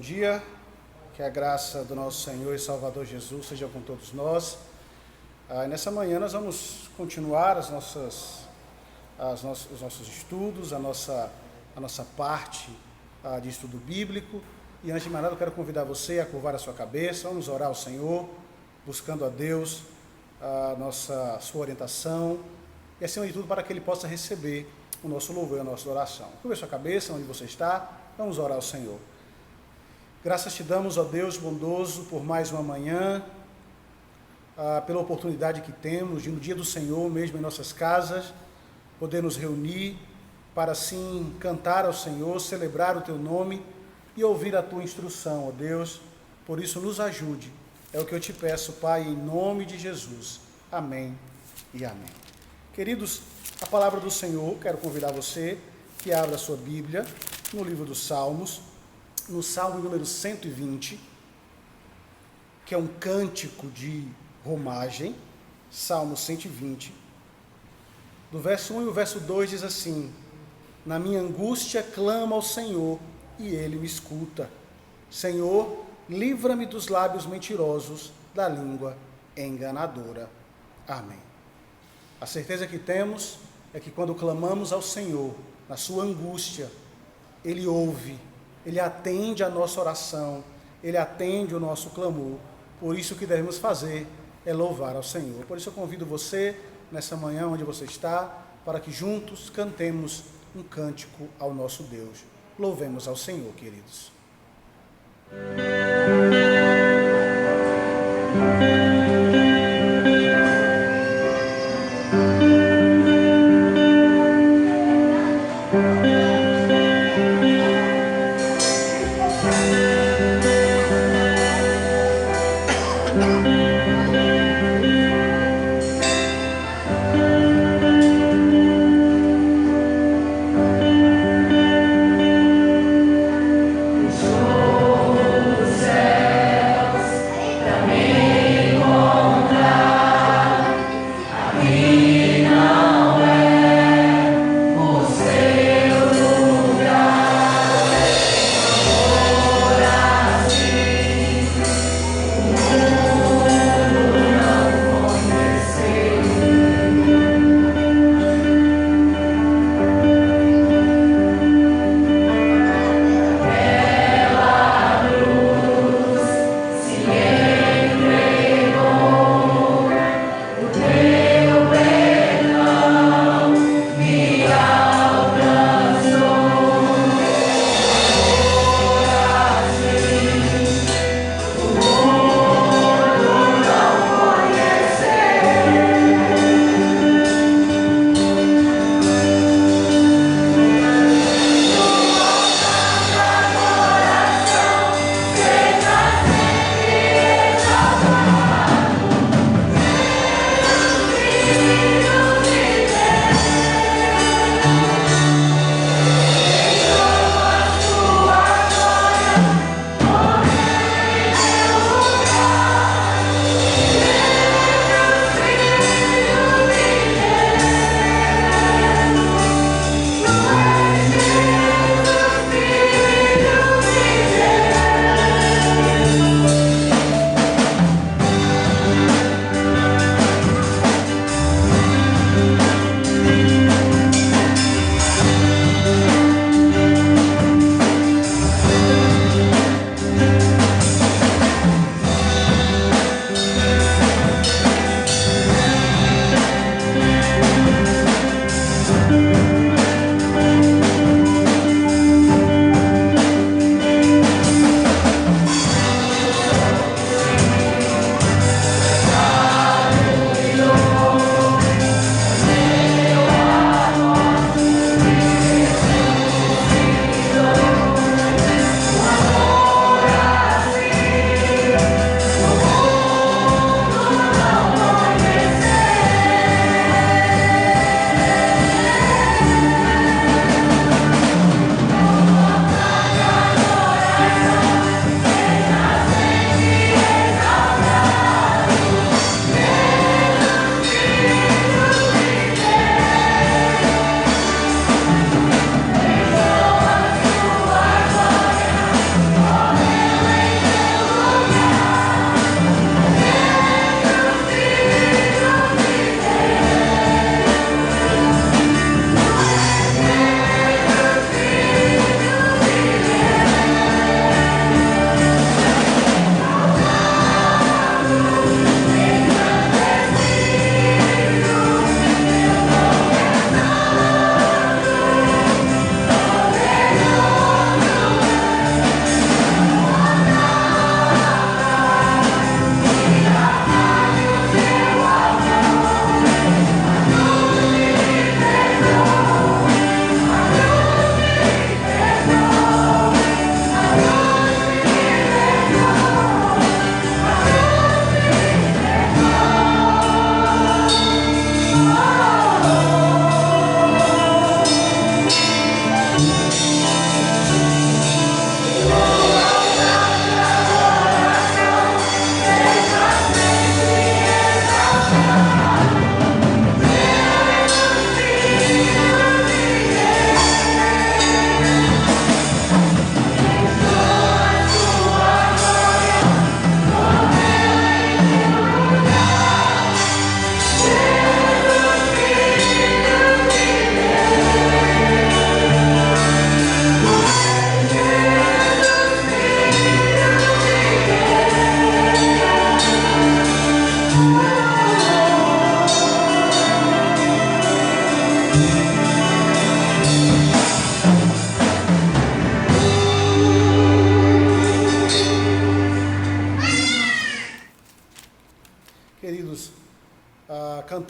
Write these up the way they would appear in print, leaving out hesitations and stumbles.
dia, que a graça do nosso Senhor e Salvador Jesus seja com todos nós. Nessa manhã nós vamos continuar os nossos estudos, a nossa parte de estudo bíblico. E antes de mais nada eu quero convidar você a curvar a sua cabeça, vamos orar ao Senhor, buscando a Deus sua orientação e acima de tudo para que Ele possa receber o nosso louvor e a nossa oração. Curva a sua cabeça, onde você está, vamos orar ao Senhor. Graças te damos, ó Deus bondoso, por mais uma manhã, pela oportunidade que temos de no dia do Senhor, mesmo em nossas casas, poder nos reunir para assim cantar ao Senhor, celebrar o Teu nome e ouvir a Tua instrução, ó Deus. Por isso nos ajude, é o que eu te peço, Pai, em nome de Jesus. Amém e amém. Queridos, a palavra do Senhor, quero convidar você que abra a sua Bíblia no livro dos Salmos, no Salmo número 120, que é um cântico de romagem, Salmo 120, do verso 1 e o verso 2 diz assim: na minha angústia clamo ao Senhor, e Ele me escuta. Senhor, livra-me dos lábios mentirosos, da língua enganadora. Amém. A certeza que temos é que quando clamamos ao Senhor, na sua angústia, Ele ouve, Ele atende a nossa oração, Ele atende o nosso clamor. Por isso o que devemos fazer é louvar ao Senhor. Por isso eu convido você, nessa manhã onde você está, para que juntos cantemos um cântico ao nosso Deus. Louvemos ao Senhor, queridos. Amém.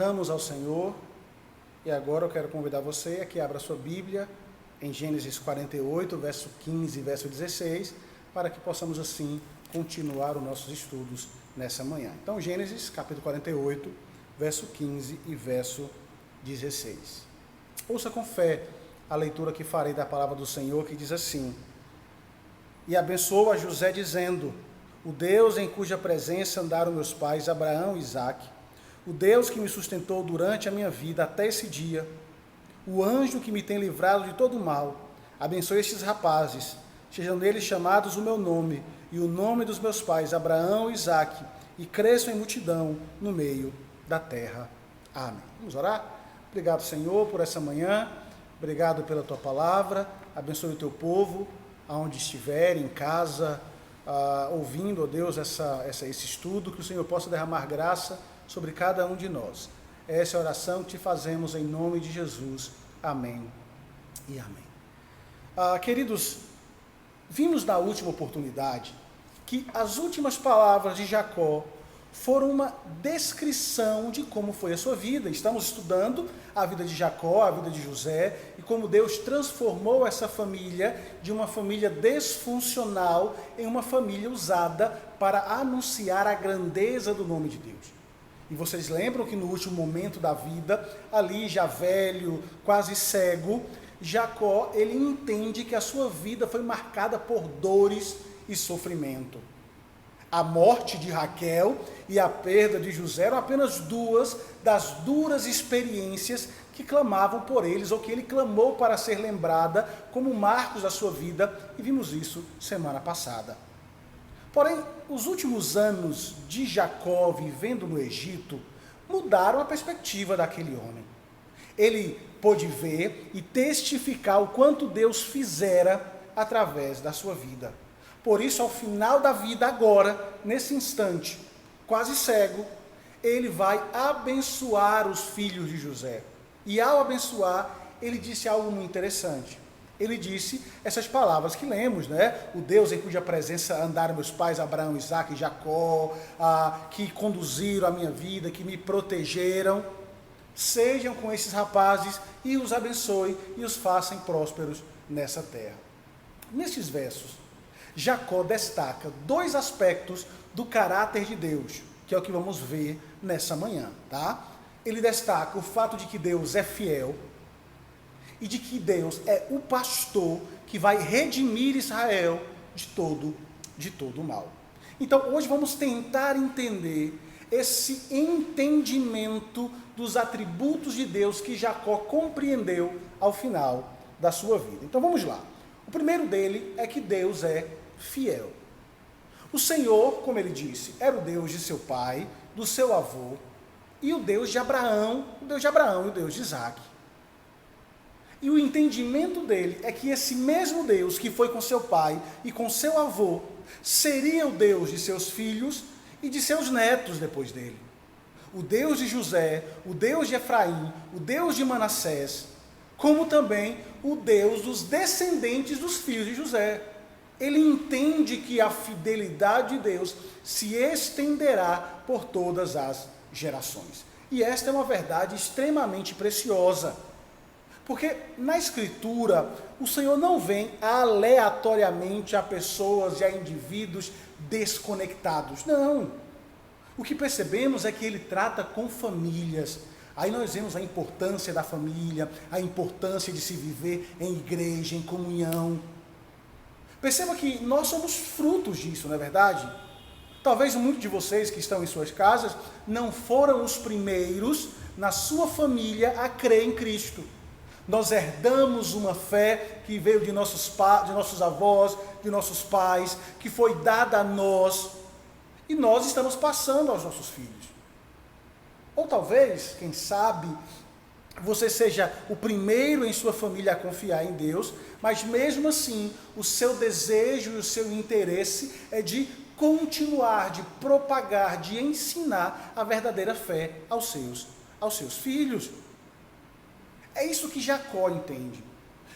cantamos ao Senhor, e agora eu quero convidar você a que abra sua Bíblia em Gênesis 48, verso 15 e verso 16, para que possamos assim continuar os nossos estudos nessa manhã. Então, Gênesis capítulo 48, verso 15 e verso 16. Ouça com fé a leitura que farei da palavra do Senhor, que diz assim: E abençoou a José dizendo: O Deus em cuja presença andaram meus pais Abraão e Isaque, o Deus que me sustentou durante a minha vida até esse dia, o anjo que me tem livrado de todo mal, abençoe estes rapazes, sejam neles chamados o meu nome e o nome dos meus pais Abraão e Isaque, e cresçam em multidão no meio da terra. Amém. Vamos orar? Obrigado, Senhor, por essa manhã, obrigado pela tua palavra, abençoe o teu povo, aonde estiver, em casa, ouvindo, ó Deus, esse estudo, que o Senhor possa derramar graça sobre cada um de nós. Essa é a oração que te fazemos em nome de Jesus. Amém e amém. Queridos, vimos na última oportunidade que as últimas palavras de Jacó foram uma descrição de como foi a sua vida. Estamos estudando a vida de Jacó, a vida de José, e como Deus transformou essa família de uma família disfuncional em uma família usada para anunciar a grandeza do nome de Deus. E vocês lembram que no último momento da vida, ali já velho, quase cego, Jacó, ele entende que a sua vida foi marcada por dores e sofrimento. A morte de Raquel e a perda de José eram apenas duas das duras experiências que clamavam por eles, ou que ele clamou para ser lembrada como marcos da sua vida, e vimos isso semana passada. Porém, os últimos anos de Jacó vivendo no Egito mudaram a perspectiva daquele homem. Ele pôde ver e testificar o quanto Deus fizera através da sua vida. Por isso, ao final da vida, agora, nesse instante, quase cego, ele vai abençoar os filhos de José. E ao abençoar, ele disse algo muito interessante. Ele disse essas palavras que lemos, né? O Deus em cuja presença andaram meus pais, Abraão, Isaque e Jacó, que conduziram a minha vida, que me protegeram. Sejam com esses rapazes e os abençoe e os façam prósperos nessa terra. Nesses versos, Jacó destaca dois aspectos do caráter de Deus, que é o que vamos ver nessa manhã, tá? Ele destaca o fato de que Deus é fiel e de que Deus é o pastor que vai redimir Israel de todo o mal. Então, hoje vamos tentar entender esse entendimento dos atributos de Deus que Jacó compreendeu ao final da sua vida. Então, vamos lá. O primeiro dele é que Deus é fiel. O Senhor, como ele disse, era o Deus de seu pai, do seu avô, e o Deus de Abraão, e o Deus de Isaque. E o entendimento dele é que esse mesmo Deus que foi com seu pai e com seu avô, seria o Deus de seus filhos e de seus netos depois dele. O Deus de José, o Deus de Efraim, o Deus de Manassés, como também o Deus dos descendentes dos filhos de José. Ele entende que a fidelidade de Deus se estenderá por todas as gerações. E esta é uma verdade extremamente preciosa. Porque na Escritura, o Senhor não vem aleatoriamente a pessoas e a indivíduos desconectados. Não. O que percebemos é que ele trata com famílias. Aí nós vemos a importância da família, a importância de se viver em igreja, em comunhão. Perceba que nós somos frutos disso, não é verdade? Talvez muitos de vocês que estão em suas casas não foram os primeiros na sua família a crer em Cristo. Nós herdamos uma fé que veio de nossos avós, de nossos pais, que foi dada a nós, e nós estamos passando aos nossos filhos. Ou talvez, quem sabe, você seja o primeiro em sua família a confiar em Deus, mas mesmo assim, o seu desejo e o seu interesse é de continuar, de propagar, de ensinar a verdadeira fé aos seus filhos. É isso que Jacó entende,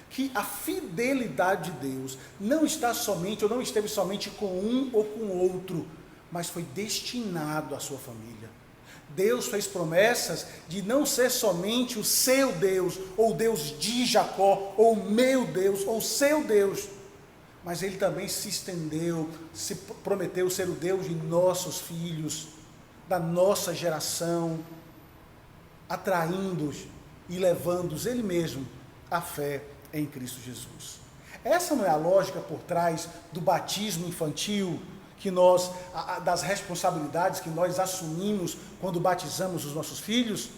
que a fidelidade de Deus não está somente, ou não esteve somente com um ou com outro, mas foi destinado à sua família. Deus fez promessas de não ser somente o seu Deus, ou o Deus de Jacó, ou o meu Deus, ou o seu Deus, mas Ele também se estendeu, se prometeu ser o Deus de nossos filhos, da nossa geração, atraindo-os e levando-os Ele mesmo à fé em Cristo Jesus. Essa não é a lógica por trás do batismo infantil, que nós, das responsabilidades que nós assumimos quando batizamos os nossos filhos?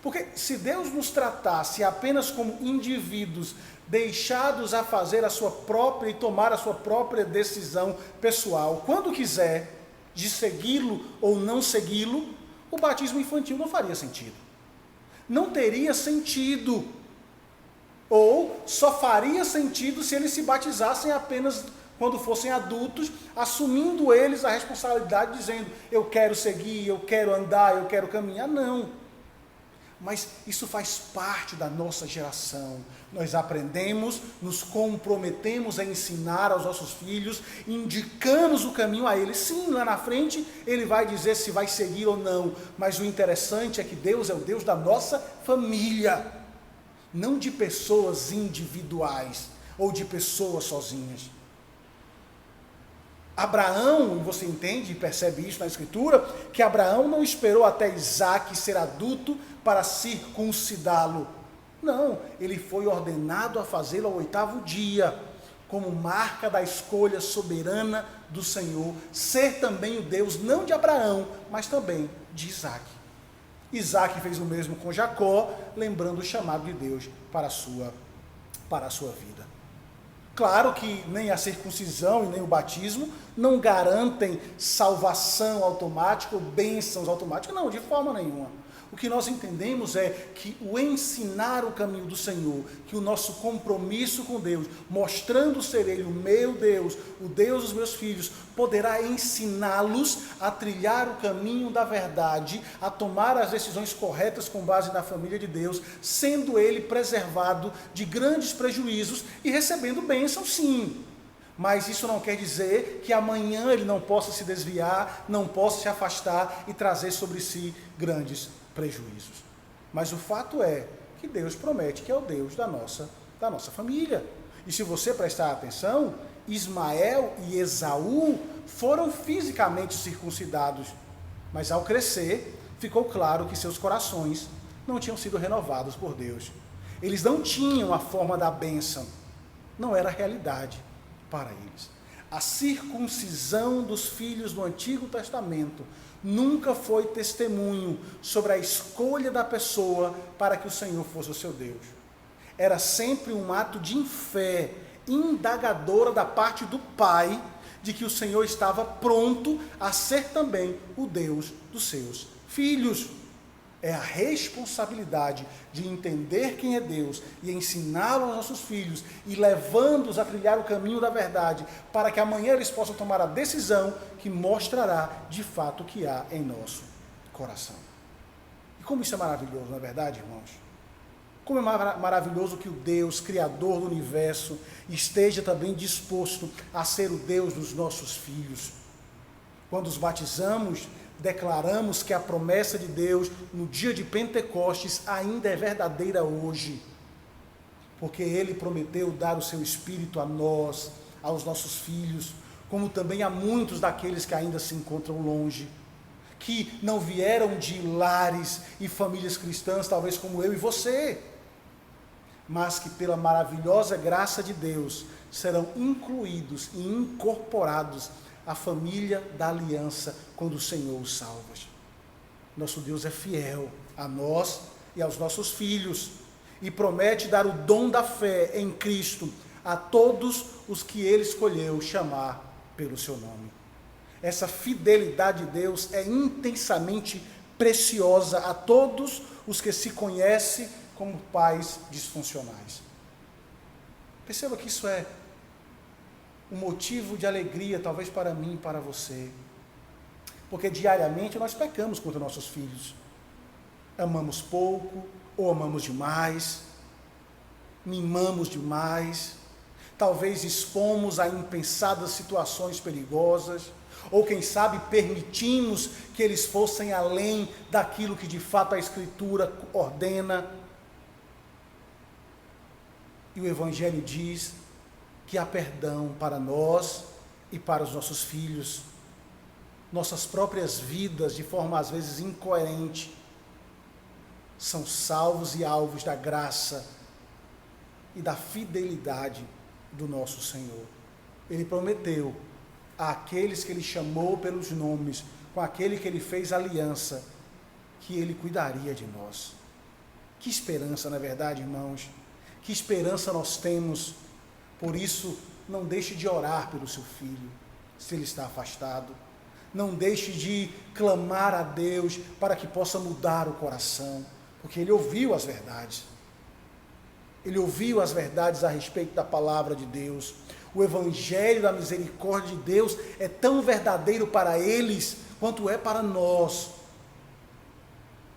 Porque se Deus nos tratasse apenas como indivíduos deixados a fazer a sua própria e tomar a sua própria decisão pessoal, quando quiser, de segui-lo ou não segui-lo, o batismo infantil não faria sentido. Não teria sentido. Ou só faria sentido se eles se batizassem apenas quando fossem adultos, assumindo eles a responsabilidade, dizendo, eu quero seguir, eu quero andar, eu quero caminhar. Não. Mas isso faz parte da nossa geração. Nós aprendemos, nos comprometemos a ensinar aos nossos filhos, indicamos o caminho a eles. Sim, lá na frente ele vai dizer se vai seguir ou não, mas o interessante é que Deus é o Deus da nossa família, não de pessoas individuais ou de pessoas sozinhas. Abraão, você entende e percebe isso na Escritura, que Abraão não esperou até Isaque ser adulto para circuncidá-lo. Não, ele foi ordenado a fazê-lo ao 8º dia, como marca da escolha soberana do Senhor, ser também o Deus não de Abraão, mas também de Isaque. Isaque fez o mesmo com Jacó, lembrando o chamado de Deus para a sua vida. Claro que nem a circuncisão e nem o batismo não garantem salvação automática ou bênçãos automáticas, não, de forma nenhuma. O que nós entendemos é que o ensinar o caminho do Senhor, que o nosso compromisso com Deus, mostrando ser Ele o meu Deus, o Deus dos meus filhos, poderá ensiná-los a trilhar o caminho da verdade, a tomar as decisões corretas com base na família de Deus, sendo Ele preservado de grandes prejuízos e recebendo bênção, sim. Mas isso não quer dizer que amanhã ele não possa se desviar, não possa se afastar e trazer sobre si grandes prejuízos. Mas o fato é que Deus promete que é o Deus da nossa família. E se você prestar atenção, Ismael e Esaú foram fisicamente circuncidados, mas ao crescer, ficou claro que seus corações não tinham sido renovados por Deus. Eles não tinham a forma da bênção, não era realidade para eles. A circuncisão dos filhos do Antigo Testamento nunca foi testemunho sobre a escolha da pessoa para que o Senhor fosse o seu Deus. Era sempre um ato de fé indagadora da parte do pai, de que o Senhor estava pronto a ser também o Deus dos seus filhos. É a responsabilidade de entender quem é Deus e ensiná-lo aos nossos filhos e levando-os a trilhar o caminho da verdade, para que amanhã eles possam tomar a decisão que mostrará de fato o que há em nosso coração. E como isso é maravilhoso, não é verdade, irmãos? Como é maravilhoso que o Deus, Criador do universo, esteja também disposto a ser o Deus dos nossos filhos. Quando os batizamos, declaramos que a promessa de Deus no dia de Pentecostes ainda é verdadeira hoje, porque Ele prometeu dar o seu Espírito a nós, aos nossos filhos, como também a muitos daqueles que ainda se encontram longe, que não vieram de lares e famílias cristãs, talvez como eu e você, mas que pela maravilhosa graça de Deus serão incluídos e incorporados a família da aliança quando o Senhor os salva. Nosso Deus é fiel a nós e aos nossos filhos e promete dar o dom da fé em Cristo a todos os que Ele escolheu chamar pelo seu nome. Essa fidelidade de Deus é intensamente preciosa a todos os que se conhecem como pais disfuncionais. Perceba que isso é um motivo de alegria, talvez para mim e para você, porque diariamente nós pecamos contra nossos filhos, amamos pouco ou amamos demais, mimamos demais, talvez expomos a impensadas situações perigosas, ou quem sabe permitimos que eles fossem além daquilo que de fato a Escritura ordena. E o Evangelho diz que há perdão para nós e para os nossos filhos. Nossas próprias vidas, de forma às vezes incoerente, são salvos e alvos da graça e da fidelidade do nosso Senhor. Ele prometeu àqueles que Ele chamou pelos nomes, com aquele que Ele fez aliança, que Ele cuidaria de nós. Que esperança, na verdade, irmãos? Que esperança nós temos. Por isso, não deixe de orar pelo seu filho, se ele está afastado. Não deixe de clamar a Deus para que possa mudar o coração, porque ele ouviu as verdades. Ele ouviu as verdades a respeito da palavra de Deus. O Evangelho da misericórdia de Deus é tão verdadeiro para eles quanto é para nós.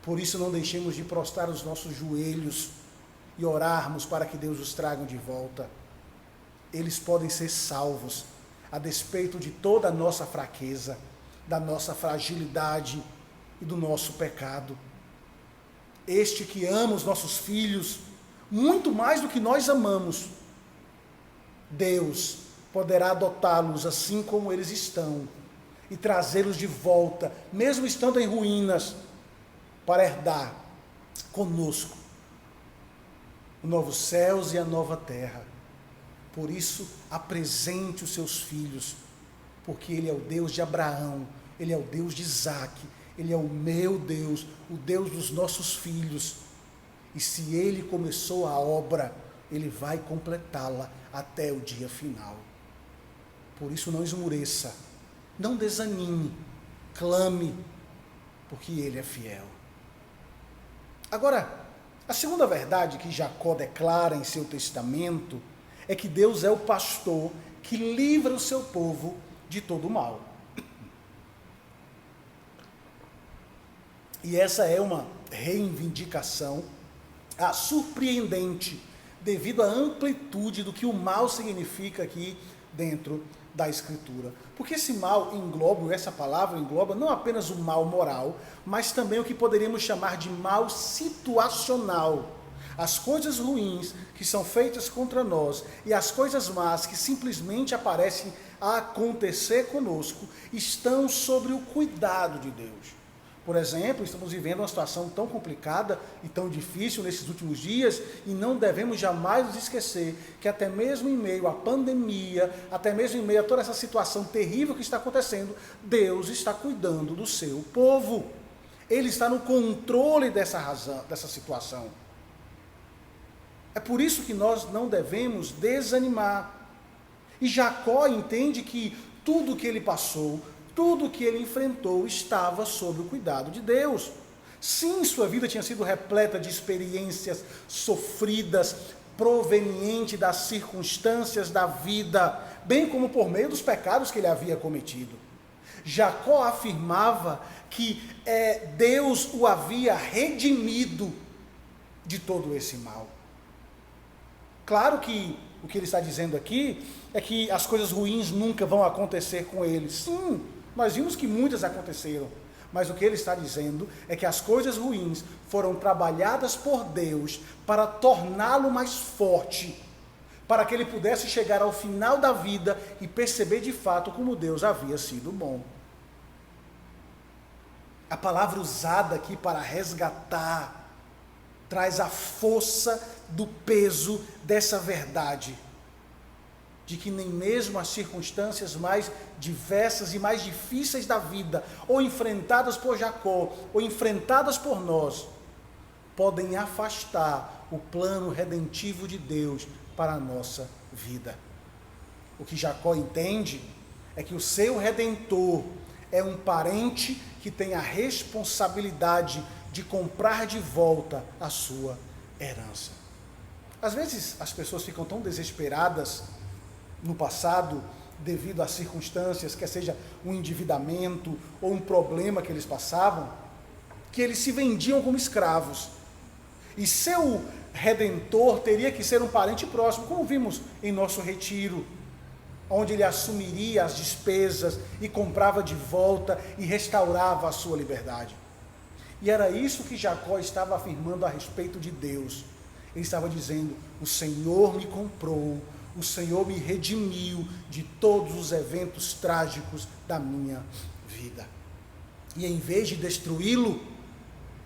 Por isso, não deixemos de prostrar os nossos joelhos e orarmos para que Deus os traga de volta. Eles podem ser salvos, a despeito de toda a nossa fraqueza, da nossa fragilidade e do nosso pecado. Este que ama os nossos filhos, muito mais do que nós amamos, Deus poderá adotá-los assim como eles estão, e trazê-los de volta, mesmo estando em ruínas, para herdar conosco os novos céus e a nova terra. Por isso, apresente os seus filhos, porque Ele é o Deus de Abraão, Ele é o Deus de Isaac, Ele é o meu Deus, o Deus dos nossos filhos. E se Ele começou a obra, Ele vai completá-la até o dia final. Por isso, não esmoreça, não desanime, clame, porque Ele é fiel. Agora, a segunda verdade que Jacó declara em seu testamento é que Deus é o pastor que livra o seu povo de todo o mal. E essa é uma reivindicação surpreendente, devido à amplitude do que o mal significa aqui dentro da Escritura. Porque esse mal engloba, essa palavra engloba não apenas o mal moral, mas também o que poderíamos chamar de mal situacional. As coisas ruins que são feitas contra nós e as coisas más que simplesmente aparecem a acontecer conosco estão sobre o cuidado de Deus. Por exemplo, estamos vivendo uma situação tão complicada e tão difícil nesses últimos dias, e não devemos jamais nos esquecer que até mesmo em meio à pandemia, até mesmo em meio a toda essa situação terrível que está acontecendo, Deus está cuidando do seu povo. Ele está no controle dessa situação. É por isso que nós não devemos desanimar. E Jacó entende que tudo o que ele passou, tudo o que ele enfrentou estava sob o cuidado de Deus. Sim, sua vida tinha sido repleta de experiências sofridas, proveniente das circunstâncias da vida, bem como por meio dos pecados que ele havia cometido. Jacó afirmava que Deus o havia redimido de todo esse mal. Claro que o que ele está dizendo aqui é que as coisas ruins nunca vão acontecer com ele. Sim, nós vimos que muitas aconteceram, mas o que ele está dizendo é que as coisas ruins foram trabalhadas por Deus para torná-lo mais forte, para que ele pudesse chegar ao final da vida e perceber de fato como Deus havia sido bom. A palavra usada aqui para resgatar traz a força do peso dessa verdade, de que nem mesmo as circunstâncias mais diversas e mais difíceis da vida, ou enfrentadas por Jacó, ou enfrentadas por nós, podem afastar o plano redentivo de Deus para a nossa vida. O que Jacó entende é que o seu Redentor é um parente que tem a responsabilidade de comprar de volta a sua herança. Às vezes as pessoas ficam tão desesperadas no passado, devido a circunstâncias, quer seja um endividamento ou um problema que eles passavam, que eles se vendiam como escravos. E seu Redentor teria que ser um parente próximo, como vimos em nosso retiro. onde ele assumiria as despesas e comprava de volta e restaurava a sua liberdade. E era isso que Jacó estava afirmando a respeito de Deus. Ele estava dizendo: o Senhor me comprou, o Senhor me redimiu de todos os eventos trágicos da minha vida. E em vez de destruí-lo,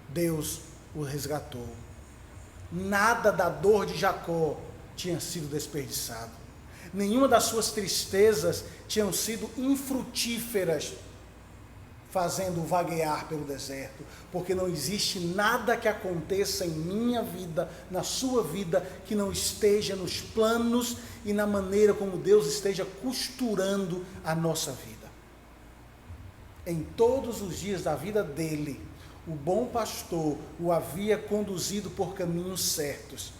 Deus o resgatou. Nada da dor de Jacó tinha sido desperdiçado. Nenhuma das suas tristezas tinham sido infrutíferas, fazendo-o vaguear pelo deserto, porque não existe nada que aconteça em minha vida, na sua vida, que não esteja nos planos e na maneira como Deus esteja costurando a nossa vida. Em todos os dias da vida dele, o bom pastor o havia conduzido por caminhos certos,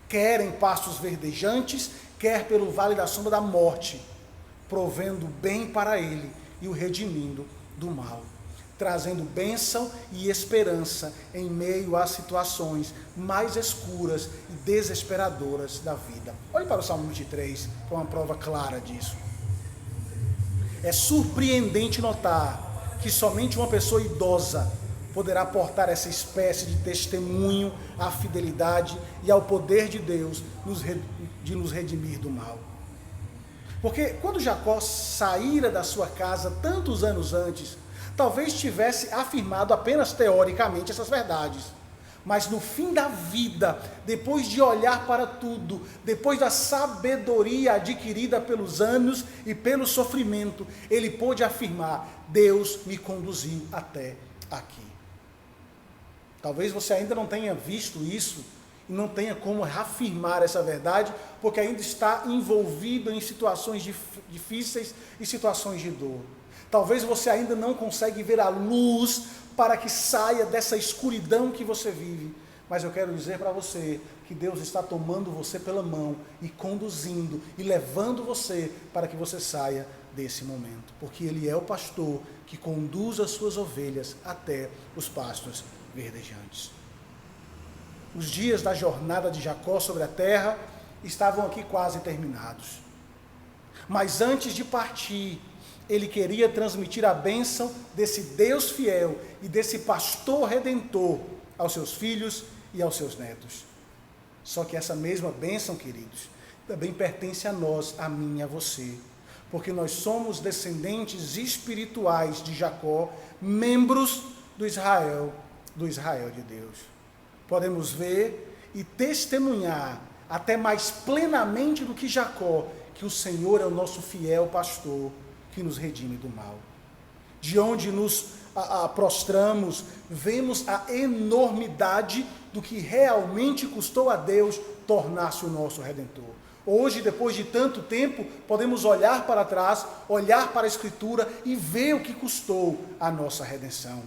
quer em pastos verdejantes, quer pelo vale da sombra da morte, provendo bem para ele e o redimindo do mal, trazendo bênção e esperança em meio às situações mais escuras e desesperadoras da vida. Olhe para o Salmo 23, que é uma prova clara disso. É surpreendente notar que somente uma pessoa idosa poderá portar essa espécie de testemunho à fidelidade e ao poder de Deus de nos redimir do mal. Porque quando Jacó saíra da sua casa tantos anos antes, talvez tivesse afirmado apenas teoricamente essas verdades. Mas no fim da vida, depois de olhar para tudo, depois da sabedoria adquirida pelos anos e pelo sofrimento, ele pôde afirmar: Deus me conduziu até aqui. Talvez você ainda não tenha visto isso e não tenha como reafirmar essa verdade, porque ainda está envolvido em situações difíceis e situações de dor. Talvez você ainda não consegue ver a luz para que saia dessa escuridão que você vive. Mas eu quero dizer para você que Deus está tomando você pela mão e conduzindo e levando você para que você saia desse momento. Porque Ele é o pastor que conduz as suas ovelhas até os pastos verdejantes. Os dias da jornada de Jacó sobre a terra estavam aqui quase terminados. Mas antes de partir, ele queria transmitir a bênção desse Deus fiel e desse pastor redentor aos seus filhos e aos seus netos. Só que essa mesma bênção, queridos, também pertence a nós, a mim e a você. Porque nós somos descendentes espirituais de Jacó, membros do Israel de Deus. Podemos ver e testemunhar até mais plenamente do que Jacó, que o Senhor é o nosso fiel pastor, que nos redime do mal. De onde nos prostramos, vemos a enormidade do que realmente custou a Deus tornar-se o nosso Redentor. Hoje, depois de tanto tempo, podemos olhar para trás, olhar para a Escritura e ver o que custou a nossa redenção.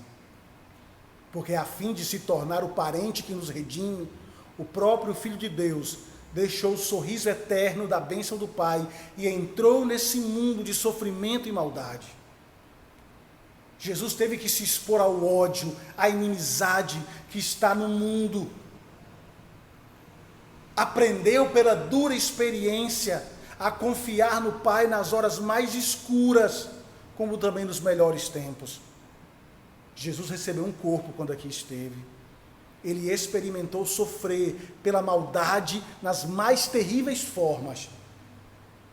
Porque a fim de se tornar o parente que nos redime, o próprio Filho de Deus deixou o sorriso eterno da bênção do Pai e entrou nesse mundo de sofrimento e maldade. Jesus teve que se expor ao ódio, à inimizade que está no mundo. Aprendeu pela dura experiência a confiar no Pai nas horas mais escuras, como também nos melhores tempos. Jesus recebeu um corpo quando aqui esteve. Ele experimentou sofrer pela maldade nas mais terríveis formas.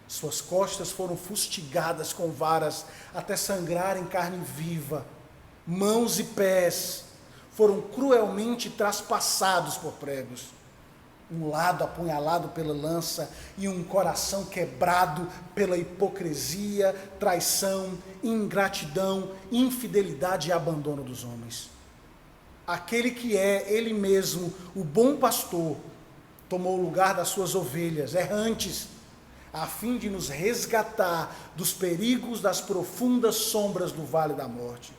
Suas costas foram fustigadas com varas até sangrar em carne viva. Mãos e pés foram cruelmente traspassados por pregos. Um lado apunhalado pela lança e um coração quebrado pela hipocrisia, traição, ingratidão, infidelidade e abandono dos homens. Aquele que é Ele mesmo, o bom pastor, tomou o lugar das suas ovelhas errantes, a fim de nos resgatar dos perigos das profundas sombras do vale da morte.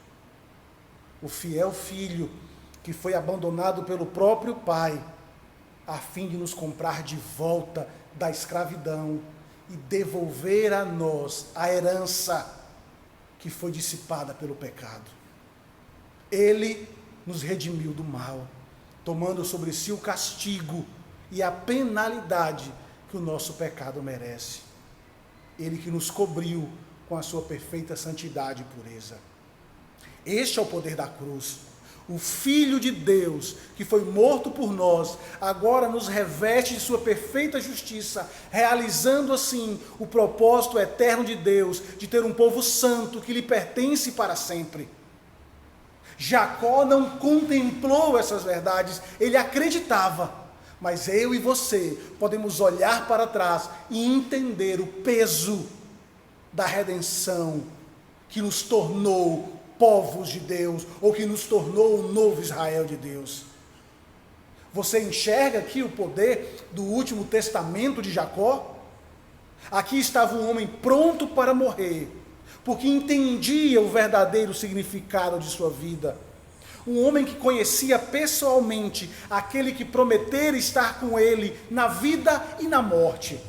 O fiel filho que foi abandonado pelo próprio Pai, a fim de nos comprar de volta da escravidão e devolver a nós a herança que foi dissipada pelo pecado. Ele nos redimiu do mal, tomando sobre si o castigo e a penalidade que o nosso pecado merece. Ele que nos cobriu com a sua perfeita santidade e pureza. Este é o poder da cruz. O Filho de Deus, que foi morto por nós, agora nos reveste de sua perfeita justiça, realizando assim o propósito eterno de Deus, de ter um povo santo que lhe pertence para sempre. Jacó não contemplou essas verdades, ele acreditava, mas eu e você podemos olhar para trás e entender o peso da redenção que nos tornou povos de Deus, ou que nos tornou o novo Israel de Deus. Você enxerga aqui o poder do último testamento de Jacó? Aqui estava um homem pronto para morrer, porque entendia o verdadeiro significado de sua vida. Um homem que conhecia pessoalmente aquele que prometera estar com ele na vida e na morte.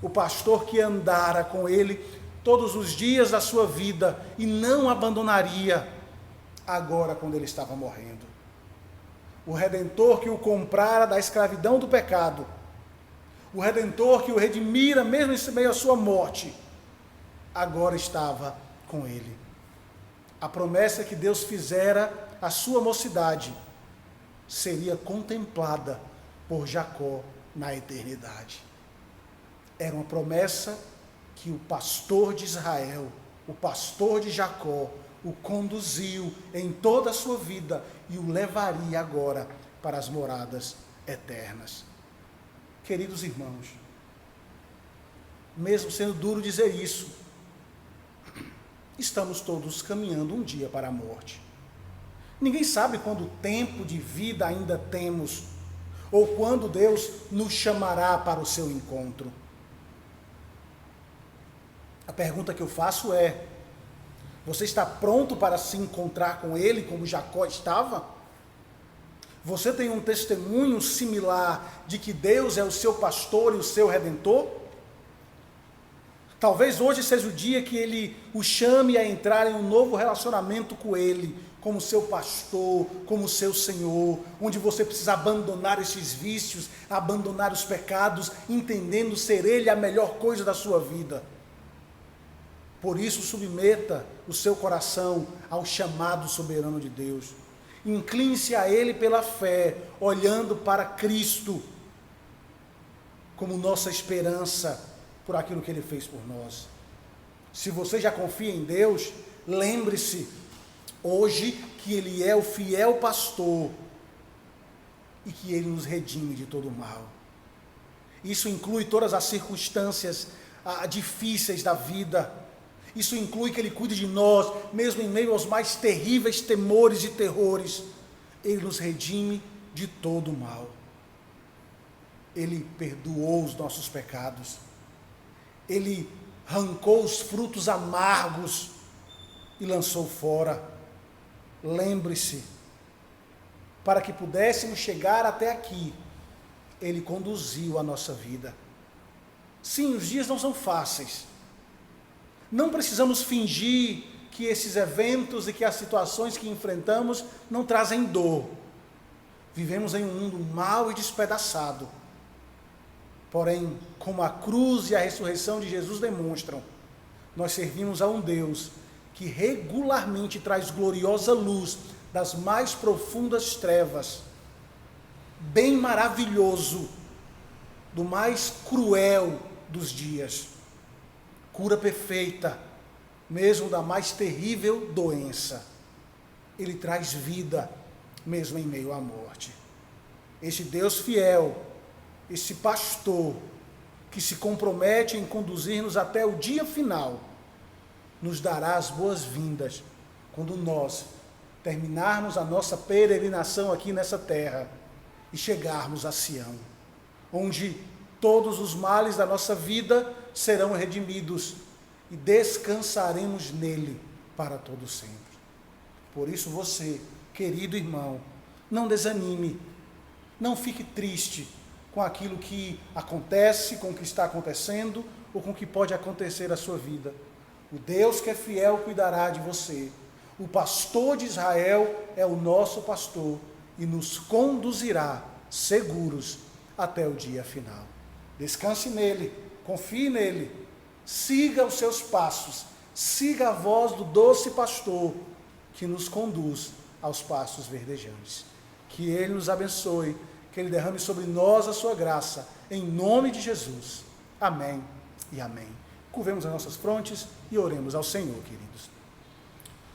O pastor que andara com ele todos os dias da sua vida e não abandonaria agora quando ele estava morrendo. O Redentor que o comprara da escravidão do pecado. O Redentor que o redimira mesmo em meio à sua morte, agora estava com ele. A promessa que Deus fizera à sua mocidade seria contemplada por Jacó na eternidade. Era uma promessa que o pastor de Israel, o pastor de Jacó, o conduziu em toda a sua vida e o levaria agora para as moradas eternas. Queridos irmãos, mesmo sendo duro dizer isso, estamos todos caminhando um dia para a morte. Ninguém sabe quando tempo de vida ainda temos, ou quando Deus nos chamará para o seu encontro. A pergunta que eu faço é: você está pronto para se encontrar com Ele como Jacó estava? Você tem um testemunho similar de que Deus é o seu pastor e o seu redentor? Talvez hoje seja o dia que Ele o chame a entrar em um novo relacionamento com Ele, como seu pastor, como seu Senhor, onde você precisa abandonar esses vícios, abandonar os pecados, entendendo ser Ele a melhor coisa da sua vida. Por isso, submeta o seu coração ao chamado soberano de Deus. Incline-se a Ele pela fé, olhando para Cristo como nossa esperança por aquilo que Ele fez por nós. Se você já confia em Deus, lembre-se hoje que Ele é o fiel pastor e que Ele nos redime de todo o mal. Isso inclui todas as circunstâncias difíceis da vida. Isso inclui que Ele cuide de nós, mesmo em meio aos mais terríveis temores e terrores. Ele nos redime de todo o mal. Ele perdoou os nossos pecados. Ele arrancou os frutos amargos e lançou fora. Lembre-se, para que pudéssemos chegar até aqui, Ele conduziu a nossa vida. Sim, os dias não são fáceis. Não precisamos fingir que esses eventos e que as situações que enfrentamos não trazem dor. Vivemos em um mundo mau e despedaçado. Porém, como a cruz e a ressurreição de Jesus demonstram, nós servimos a um Deus que regularmente traz gloriosa luz das mais profundas trevas, bem maravilhoso do mais cruel dos dias. Cura perfeita, mesmo da mais terrível doença. Ele traz vida, mesmo em meio à morte. Este Deus fiel, esse pastor, que se compromete em conduzir-nos até o dia final, nos dará as boas-vindas, quando nós terminarmos a nossa peregrinação aqui nessa terra, e chegarmos a Sião, onde todos os males da nossa vida serão redimidos e descansaremos nele para todo sempre. Por isso você, querido irmão, não desanime, não fique triste com aquilo que acontece, com o que está acontecendo ou com o que pode acontecer na sua vida. O Deus que é fiel cuidará de você. O pastor de Israel é o nosso pastor e nos conduzirá seguros até o dia final. Descanse nele, confie nele siga os seus passos, siga a voz do doce pastor que nos conduz aos pastos verdejantes. Que Ele nos abençoe, que Ele derrame sobre nós a sua graça, em nome de Jesus. Amém e amém. Curvemos as nossas frontes e oremos ao Senhor, queridos.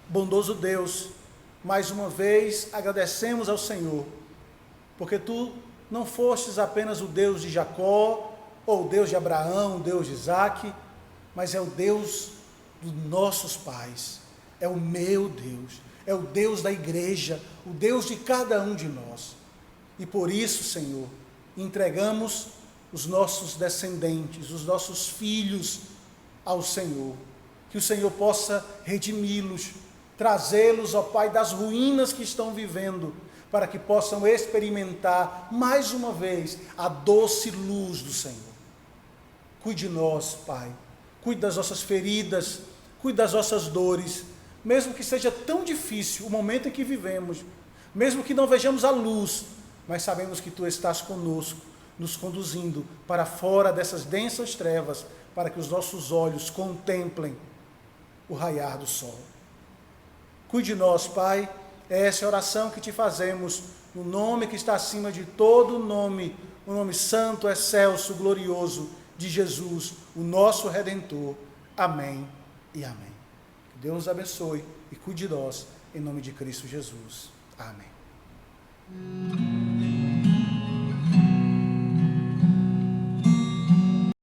Bondoso Deus, mais uma vez agradecemos ao Senhor, porque Tu não fostes apenas o Deus de Jacó, ou o Deus de Abraão, o Deus de Isaque, mas é o Deus dos nossos pais, é o meu Deus, é o Deus da igreja, o Deus de cada um de nós. E por isso, Senhor, entregamos os nossos descendentes, os nossos filhos ao Senhor, que o Senhor possa redimi-los, trazê-los, ó Pai, das ruínas que estão vivendo, para que possam experimentar mais uma vez a doce luz do Senhor. Cuide de nós, Pai, cuide das nossas feridas, cuide das nossas dores, mesmo que seja tão difícil o momento em que vivemos, mesmo que não vejamos a luz, mas sabemos que Tu estás conosco, nos conduzindo para fora dessas densas trevas, para que os nossos olhos contemplem o raiar do sol. Cuide de nós, Pai, é essa oração que Te fazemos, no nome que está acima de todo nome, o nome santo, excelso, glorioso de Jesus, o nosso Redentor. Amém e amém. Que Deus nos abençoe e cuide de nós, em nome de Cristo Jesus. Amém.